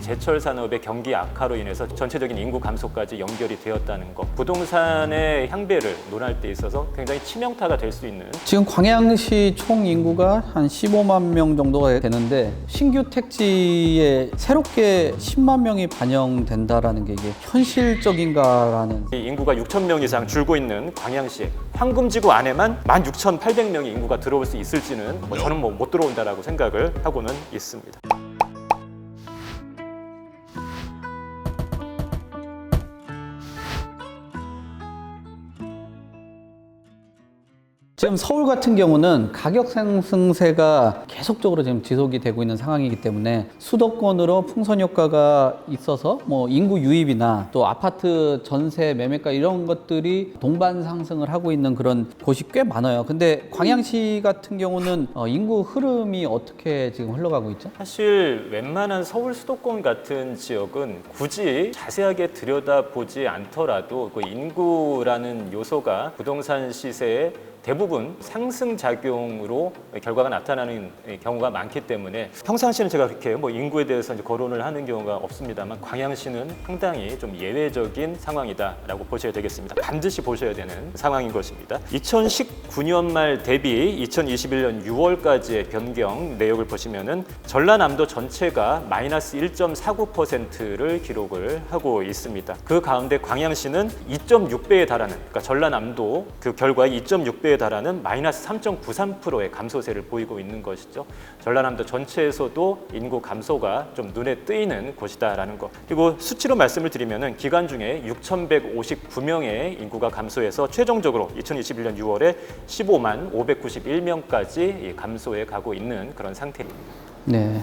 제철 산업의 경기 악화로 인해서 전체적인 인구 감소까지 연결이 되었다는 것, 부동산의 향배를 논할 때 있어서 굉장히 치명타가 될 수 있는. 지금 광양시 총 인구가 한 15만 명 정도가 되는데 신규 택지에 새롭게 10만 명이 반영된다라는 게 이게 현실적인가라는. 이 인구가 6천 명 이상 줄고 있는 광양시 황금지구 안에만 16,800명의 인구가 들어올 수 있을지는 저는 못 들어온다라고 생각을 하고는 있습니다. 지금 서울 같은 경우는 가격 상승세가 계속적으로 지금 지속이 되고 있는 상황이기 때문에 수도권으로 풍선 효과가 있어서 뭐 인구 유입이나 또 아파트 전세 매매가 이런 것들이 동반 상승을 하고 있는 그런 곳이 꽤 많아요. 근데 광양시 같은 경우는 인구 흐름이 어떻게 지금 흘러가고 있죠? 사실 웬만한 서울 수도권 같은 지역은 굳이 자세하게 들여다보지 않더라도 그 인구라는 요소가 부동산 시세에 대부분 상승작용으로 결과가 나타나는 경우가 많기 때문에 평상시는 제가 그렇게 인구에 대해서 이제 거론을 하는 경우가 없습니다만 광양시는 상당히 좀 예외적인 상황이다라고 보셔야 되겠습니다. 반드시 보셔야 되는 상황인 것입니다. 2019년 말 대비 2021년 6월까지의 변경 내역을 보시면은 전라남도 전체가 마이너스 1.49%를 기록을 하고 있습니다. 그 가운데 광양시는 2.6배에 달하는, 그러니까 전라남도 그 결과의 2.6배에 달하는 마이너스 3.93%의 감소세를 보이고 있는 것이죠. 전라남도 전체에서도 인구 감소가 좀 눈에 띄는 곳이다라는 것. 그리고 수치로 말씀을 드리면은 기간 중에 6,159명의 인구가 감소해서 최종적으로 2021년 6월에 15만 591명까지 감소해 가고 있는 그런 상태입니다. 네,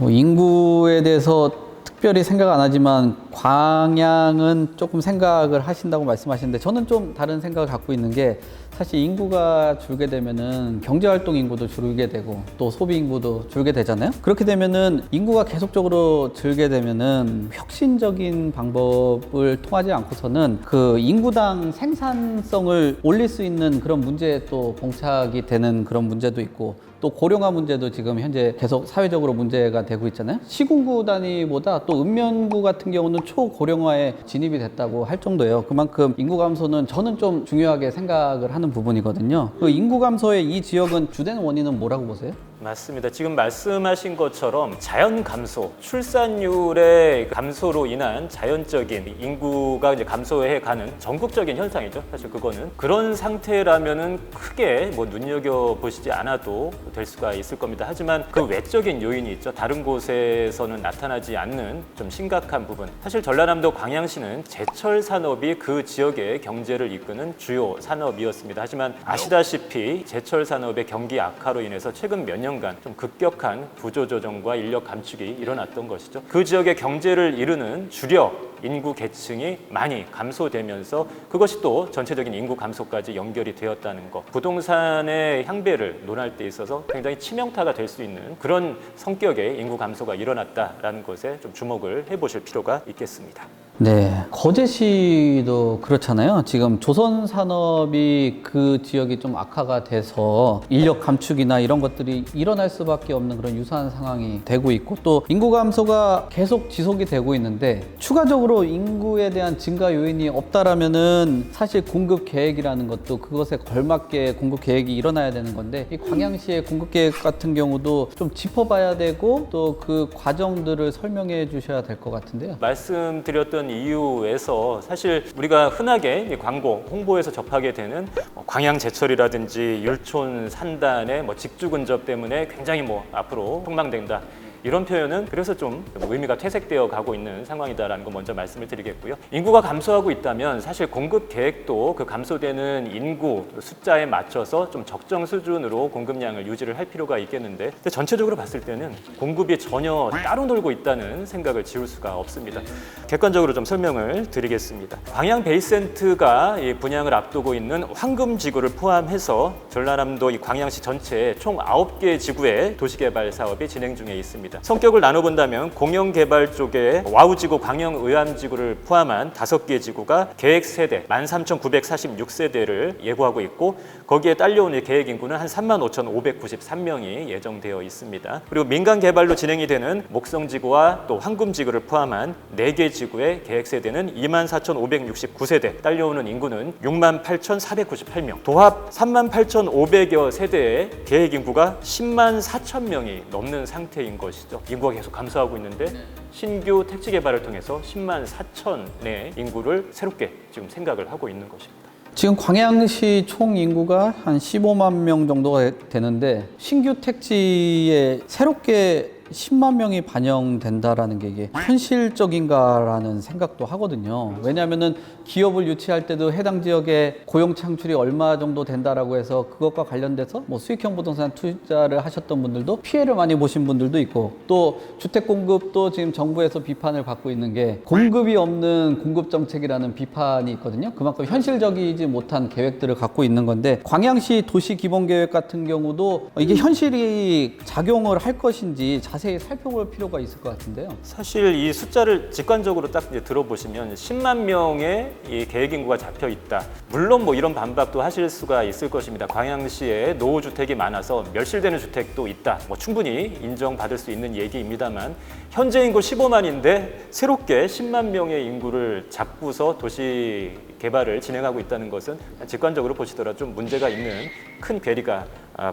인구에 대해서 특별히 생각 안 하지만 광양은 조금 생각을 하신다고 말씀하시는데 저는 좀 다른 생각을 갖고 있는 게 사실 인구가 줄게 되면은 경제활동 인구도 줄게 되고 또 소비 인구도 줄게 되잖아요. 그렇게 되면은 인구가 계속적으로 줄게 되면은 혁신적인 방법을 통하지 않고서는 그 인구당 생산성을 올릴 수 있는 그런 문제에 또 봉착이 되는 그런 문제도 있고 또 고령화 문제도 지금 현재 계속 사회적으로 문제가 되고 있잖아요. 시군구 단위보다 또 읍면구 같은 경우는 초고령화에 진입이 됐다고 할 정도예요. 그만큼 인구 감소는 저는 좀 중요하게 생각을 하는 부분이거든요. 그 인구 감소의 이 지역은 주된 원인은 뭐라고 보세요? 맞습니다. 지금 말씀하신 것처럼 자연 감소, 출산율의 감소로 인한 자연적인 인구가 이제 감소해 가는 전국적인 현상이죠. 사실 그거는 그런 상태라면은 크게 눈여겨 보시지 않아도 될 수가 있을 겁니다. 하지만 그 외적인 요인이 있죠. 다른 곳에서는 나타나지 않는 좀 심각한 부분. 사실 전라남도 광양시는 제철 산업이 그 지역의 경제를 이끄는 주요 산업이었습니다. 하지만 아시다시피 제철 산업의 경기 악화로 인해서 최근 몇 년간 좀 급격한 구조조정과 인력 감축이 일어났던 것이죠. 그 지역의 경제를 이루는 주력 인구 계층이 많이 감소되면서 그것이 또 전체적인 인구 감소까지 연결이 되었다는 것. 부동산의 향배를 논할 때 있어서 굉장히 치명타가 될 수 있는 그런 성격의 인구 감소가 일어났다라는 것에 좀 주목을 해보실 필요가 있겠습니다. 네, 거제시도 그렇잖아요. 지금 조선 산업이 그 지역이 좀 악화가 돼서 인력 감축이나 이런 것들이 일어날 수밖에 없는 그런 유사한 상황이 되고 있고 또 인구 감소가 계속 지속이 되고 있는데 추가적으로 인구에 대한 증가 요인이 없다라면은 사실 공급 계획이라는 것도 그것에 걸맞게 공급 계획이 일어나야 되는 건데 이 광양시의 공급 계획 같은 경우도 좀 짚어봐야 되고 또 그 과정들을 설명해 주셔야 될 것 같은데요. 말씀드렸던 이유에서 사실 우리가 흔하게 광고, 홍보에서 접하게 되는 광양제철이라든지 율촌 산단의 직주 근접 때문에 굉장히 앞으로 폭망된다. 이런 표현은 그래서 좀 의미가 퇴색되어 가고 있는 상황이다라는 거 먼저 말씀을 드리겠고요. 인구가 감소하고 있다면 사실 공급 계획도 그 감소되는 인구 숫자에 맞춰서 좀 적정 수준으로 공급량을 유지를 할 필요가 있겠는데 근데 전체적으로 봤을 때는 공급이 전혀 따로 놀고 있다는 생각을 지울 수가 없습니다. 객관적으로 좀 설명을 드리겠습니다. 광양 베이센트가 분양을 앞두고 있는 황금지구를 포함해서 전라남도 이 광양시 전체에 총 9개 지구의 도시개발 사업이 진행 중에 있습니다. 있습니다. 성격을 나눠본다면 공영개발 쪽에 와우지구, 광영의암지구를 포함한 5개 지구가 계획세대 13,946세대를 예고하고 있고 거기에 딸려오는 계획인구는 한 35,593명이 예정되어 있습니다. 그리고 민간개발로 진행이 되는 목성지구와 또 황금지구를 포함한 4개 지구의 계획세대는 24,569세대, 딸려오는 인구는 68,498명, 도합 38,500여 세대의 계획인구가 10만 4천 명이 넘는 상태인 것이죠. 인구가 계속 감소하고 있는데 신규 택지 개발을 통해서 10만 4천의 인구를 새롭게 지금 생각을 하고 있는 것입니다. 지금 광양시 총 인구가 한 15만 명 정도가 되는데 신규 택지에 새롭게 10만 명이 반영된다라는 게 이게 현실적인가라는 생각도 하거든요. 왜냐하면은 기업을 유치할 때도 해당 지역에 고용 창출이 얼마 정도 된다라고 해서 그것과 관련돼서 뭐 수익형 부동산 투자를 하셨던 분들도 피해를 많이 보신 분들도 있고 또 주택 공급도 지금 정부에서 비판을 받고 있는 게 공급이 없는 공급 정책이라는 비판이 있거든요. 그만큼 현실적이지 못한 계획들을 갖고 있는 건데 광양시 도시 기본 계획 같은 경우도 이게 현실이 작용을 할 것인지 자세히 살펴볼 필요가 있을 것 같은데요. 사실 이 숫자를 직관적으로 딱 이제 들어보시면 10만 명의 이 계획 인구가 잡혀 있다. 물론 뭐 이런 반박도 하실 수가 있을 것입니다. 광양시에 노후주택이 많아서 멸실되는 주택도 있다. 뭐 충분히 인정받을 수 있는 얘기입니다만 현재 인구 15만인데 새롭게 10만 명의 인구를 잡고서 도시 개발을 진행하고 있다는 것은 직관적으로 보시더라도 좀 문제가 있는 큰 괴리가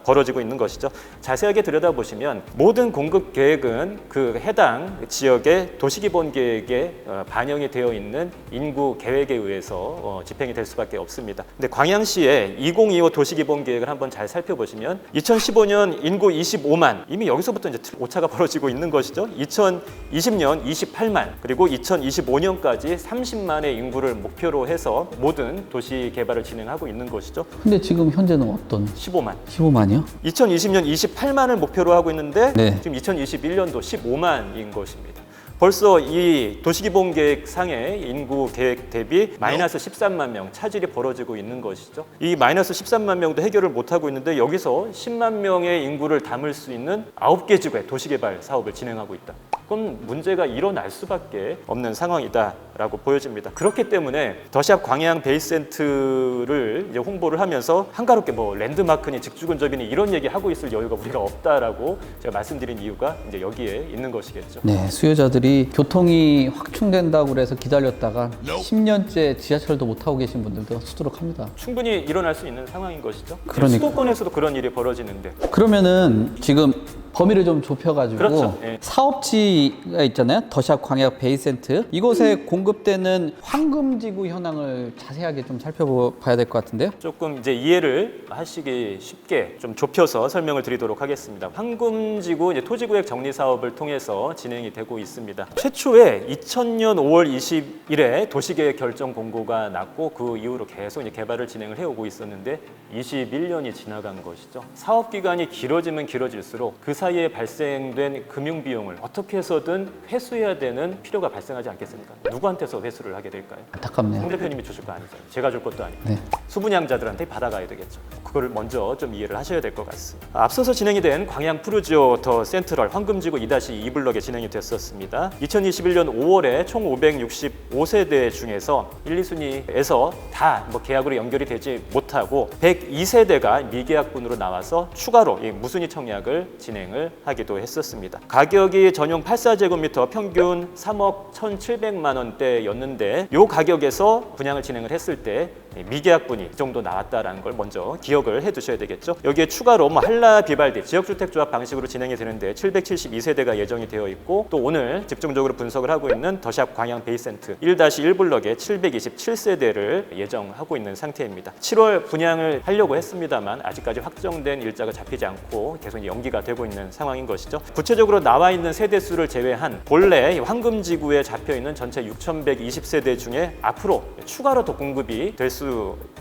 벌어지고 있는 것이죠. 자세하게 들여다보시면 모든 공급 계획은 그 해당 지역의 도시기본계획에 반영이 되어 있는 인구 계획에 의해서 집행이 될 수밖에 없습니다. 근데 광양시의 2025 도시기본계획을 한번 잘 살펴보시면 2015년 인구 25만 이미 여기서부터 이제 오차가 벌어지고 있는 것이죠. 2020년 28만 그리고 2025년까지 30만의 인구를 목표로 해서 모든 도시 개발을 진행하고 있는 것이죠. 근데 지금 현재는 어떤? 15만. 15만이요? 2020년 28만을 목표로 하고 있는데 네. 지금 2021년도 15만인 것입니다. 벌써 이 도시기본계획상의 인구 계획 대비 마이너스 13만 명 차질이 벌어지고 있는 것이죠. 이 마이너스 13만 명도 해결을 못하고 있는데 여기서 10만 명의 인구를 담을 수 있는 9개 지구의 도시개발 사업을 진행하고 있다. 그럼 문제가 일어날 수밖에 없는 상황이다라고 보여집니다. 그렇기 때문에 더샵 광양 베이스센트를 이제 홍보를 하면서 한가롭게 뭐 랜드마크니 직주근접이니 이런 얘기 하고 있을 여유가 우리가 없다라고 제가 말씀드린 이유가 이제 여기에 있는 것이겠죠. 네, 수요자들이 교통이 확충된다고 그래서 기다렸다가 10년째 지하철도 못 타고 계신 분들도 수두룩합니다. 충분히 일어날 수 있는 상황인 것이죠. 그러니까. 수도권에서도 그런 일이 벌어지는데. 그러면은 지금 범위를 좀 좁혀가지고 그렇죠. 예. 사업지가 있잖아요. 더샵 광양 베이센트 이곳에 공급되는 황금지구 현황을 자세하게 좀 살펴봐야 될 것 같은데요. 조금 이제 이해를 하시기 쉽게 좀 좁혀서 설명을 드리도록 하겠습니다. 황금지구 이제 토지구획 정리 사업을 통해서 진행이 되고 있습니다. 최초에 2000년 5월 20일에 도시계획 결정 공고가 났고 그 이후로 계속 이제 개발을 진행을 해오고 있었는데 21년이 지나간 것이죠. 사업 기간이 길어지면 길어질수록 그 사이에 발생된 금융 비용을 어떻게 해서든 회수해야 되는 필요가 발생하지 않겠습니까? 누구한테서 회수를 하게 될까요? 안타깝네요. 송 대표님이 주실 거 아니잖아요. 제가 줄 것도 아니고. 네. 수분양자들한테 받아가야 되겠죠. 그거를 먼저 좀 이해를 하셔야 될 것 같습니다. 앞서서 진행이 된 광양 푸르지오 더 센트럴 황금지구 2-2블럭에 진행이 됐었습니다. 2021년 5월에 총 565세대 중에서 1, 2순위에서 다 뭐 계약으로 연결이 되지 못하고 102세대가 미계약분으로 나와서 추가로 이 무순위 청약을 진행을 하기도 했었습니다. 가격이 전용 84제곱미터 평균 3억 1,700만 원대였는데 이 가격에서 분양을 진행을 했을 때 미계약분이 이 정도 나왔다라는 걸 먼저 기억을 해두셔야 되겠죠. 여기에 추가로 뭐 한라 비발디 지역주택조합 방식으로 진행이 되는데 772세대가 예정이 되어 있고 또 오늘 집중적으로 분석을 하고 있는 더샵 광양 베이센트 1-1블럭에 727세대를 예정하고 있는 상태입니다. 7월 분양을 하려고 했습니다만 아직까지 확정된 일자가 잡히지 않고 계속 연기가 되고 있는 상황인 것이죠. 구체적으로 나와 있는 세대수를 제외한 본래 황금지구에 잡혀있는 전체 6,120세대 중에 앞으로 추가로 더 공급이 될 수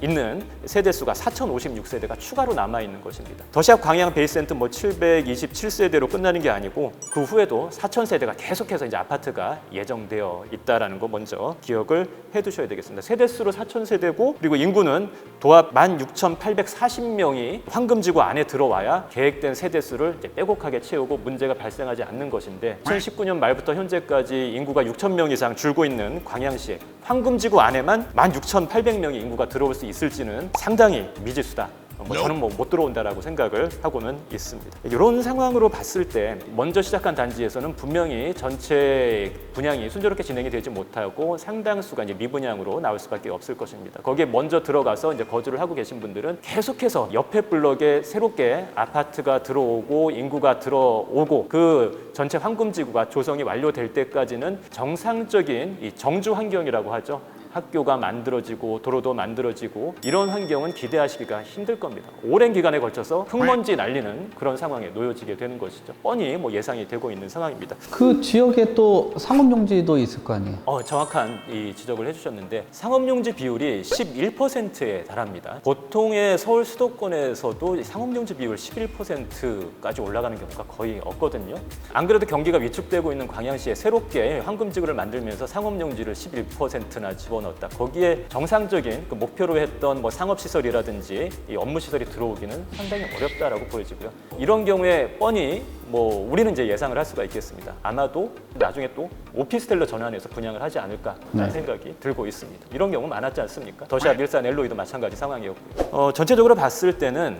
있는 세대수가 4,056 36세대가 추가로 남아있는 것입니다. 더샵 광양 베이스센터 727세대로 끝나는 게 아니고 그 후에도 4,000세대가 계속해서 이제 아파트가 예정되어 있다라는 거 먼저 기억을 해두셔야 되겠습니다. 세대수로 4,000세대고 그리고 인구는 도합 16,840명이 황금지구 안에 들어와야 계획된 세대수를 이제 빼곡하게 채우고 문제가 발생하지 않는 것인데 2019년 말부터 현재까지 인구가 6,000명 이상 줄고 있는 광양시에 황금지구 안에만 16,800명의 인구가 들어올 수 있을지는 상당히 미지수다. 저는 못 들어온다라고 생각을 하고는 있습니다. 이런 상황으로 봤을 때 먼저 시작한 단지에서는 분명히 전체 분양이 순조롭게 진행이 되지 못하고 상당수가 이제 미분양으로 나올 수밖에 없을 것입니다. 거기에 먼저 들어가서 이제 거주를 하고 계신 분들은 계속해서 옆에 블럭에 새롭게 아파트가 들어오고 인구가 들어오고 그 전체 황금지구가 조성이 완료될 때까지는 정상적인 이 정주 환경이라고 하죠. 학교가 만들어지고 도로도 만들어지고 이런 환경은 기대하시기가 힘들 겁니다. 오랜 기간에 걸쳐서 흙먼지 날리는 그런 상황에 놓여지게 되는 것이죠. 뻔히 예상이 되고 있는 상황입니다. 그 지역에 또 상업용지도 있을 거 아니에요? 정확한 이 지적을 해주셨는데 상업용지 비율이 11%에 달합니다. 보통의 서울 수도권에서도 상업용지 비율 11%까지 올라가는 경우가 거의 없거든요. 안 그래도 경기가 위축되고 있는 광양시에 새롭게 황금지구를 만들면서 상업용지를 11%나 집어넣었다. 거기에 정상적인 그 목표로 했던 상업시설이라든지 이 업무시설이 들어오기는 상당히 어렵다라고 보여지고요. 이런 경우에 뻔히 우리는 이제 예상을 할 수가 있겠습니다. 아마도 나중에 또 오피스텔로 전환해서 분양을 하지 않을까라는 생각이 들고 있습니다. 이런 경우 많았지 않습니까? 더샵 일산 엘로이도 마찬가지 상황이었고요. 전체적으로 봤을 때는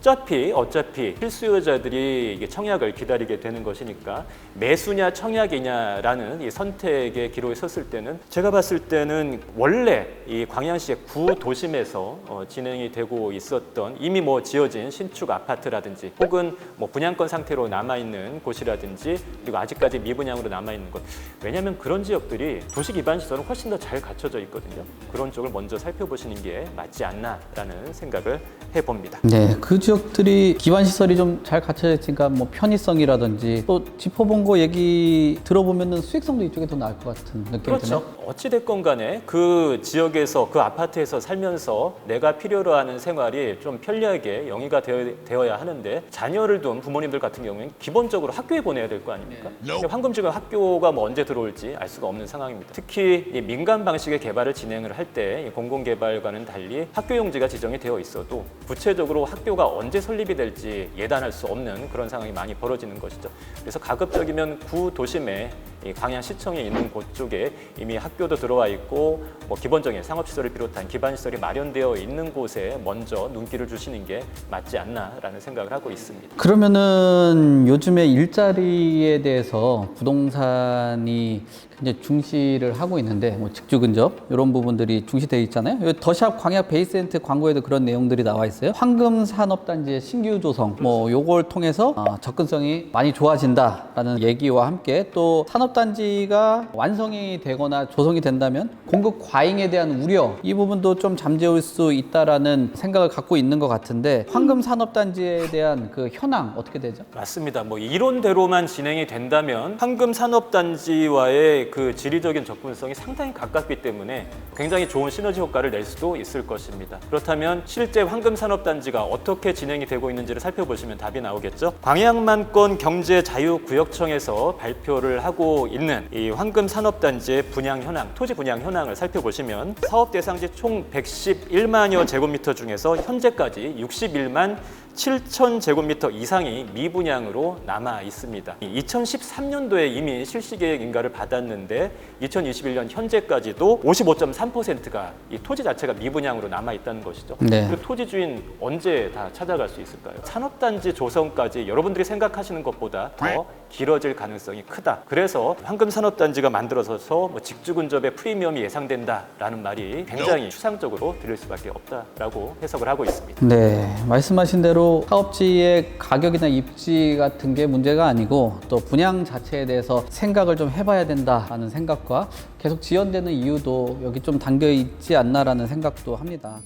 어차피 필수요자들이 이게 청약을 기다리게 되는 것이니까 매수냐 청약이냐라는 이 선택의 기로에 섰을 때는 제가 봤을 때는 원래 이 광양시의 구도심에서 진행이 되고 있었던 이미 지어진 신축 아파트라든지 혹은 분양권 상태로 남아있는 곳이라든지 그리고 아직까지 미분양으로 남아있는 곳 왜냐하면 그런 지역들이 도시 기반 시설은 훨씬 더 잘 갖춰져 있거든요. 그런 쪽을 먼저 살펴보시는 게 맞지 않나라는 생각을 해봅니다. 네. 그 지역들이 기반 시설이 좀 잘 갖춰져 있으니까 편의성이라든지 또 짚어본 거 얘기 들어보면은 수익성도 이쪽에 더 나을 것 같은 느낌이 그렇죠. 드네요. 어찌됐건 간에 그 지역에서 그 아파트에서 살면서 내가 필요로 하는 생활이 좀 편리하게 영위가 되어야 하는데 자녀를 둔 부모님들 같은 경우에는 기본적으로 학교에 보내야 될 거 아닙니까? 황금지구 학교가 언제 들어올지 알 수가 없는 상황입니다. 특히 이 민간 방식의 개발을 진행을 할 때 공공개발과는 달리 학교용지가 지정이 되어 있어도 구체적으로 학교가 언제 설립이 될지 예단할 수 없는 그런 상황이 많이 벌어지는 것이죠. 그래서 가급적이면 구도심에 이 광양시청에 있는 곳 쪽에 이미 학교도 들어와 있고 기본적인 상업시설을 비롯한 기반시설이 마련되어 있는 곳에 먼저 눈길을 주시는 게 맞지 않나라는 생각을 하고 있습니다. 그러면은 요즘에 일자리에 대해서 부동산이 굉장히 중시를 하고 있는데 직주 근접 이런 부분들이 중시되어 있잖아요. 여기 더샵 광양 베이스센터 광고에도 그런 내용들이 나와 있어요. 황금 산업단지의 신규 조성 요걸 통해서 접근성이 많이 좋아진다라는 얘기와 함께 또 산업단지가 완성이 되거나 조성이 된다면 공급 과잉에 대한 우려 이 부분도 좀 잠재울 수 있다라는 생각을 갖고 있는 것 같은데 황금 산업단지에 대한 그 현황 어떻게 되죠? 맞습니다. 이론대로만 진행이 된다면 황금 산업단지와의 그 지리적인 접근성이 상당히 가깝기 때문에 굉장히 좋은 시너지 효과를 낼 수도 있을 것입니다. 그렇다면 실제 황금 산업단지가 어떻게 진행이 되고 있는지를 살펴보시면 답이 나오겠죠. 광양만권 경제자유구역청에서 발표를 하고 있는 이 황금 산업단지의 분양 현황, 토지 분양 현황을 살펴보시면 사업 대상지 총 111만여 제곱미터 중에서 현재까지 61만 7천 제곱미터 이상이 미분양으로 남아 있습니다. 2013년도에 이미 실시계획 인가를 받았는데 2021년 현재까지도 55.3%가 이 토지 자체가 미분양으로 남아 있다는 것이죠. 네. 그 토지 주인 언제 다 찾아갈 수 있을까요? 산업단지 조성까지 여러분들이 생각하시는 것보다 더 길어질 가능성이 크다. 그래서 황금 산업단지가 만들어져서 직주 근접의 프리미엄이 예상된다라는 말이 굉장히 추상적으로 들릴 수밖에 없다라고 해석을 하고 있습니다. 네, 말씀하신 대로 사업지의 가격이나 입지 같은 게 문제가 아니고 또 분양 자체에 대해서 생각을 좀 해봐야 된다라는 생각과 계속 지연되는 이유도 여기 좀 담겨 있지 않나라는 생각도 합니다.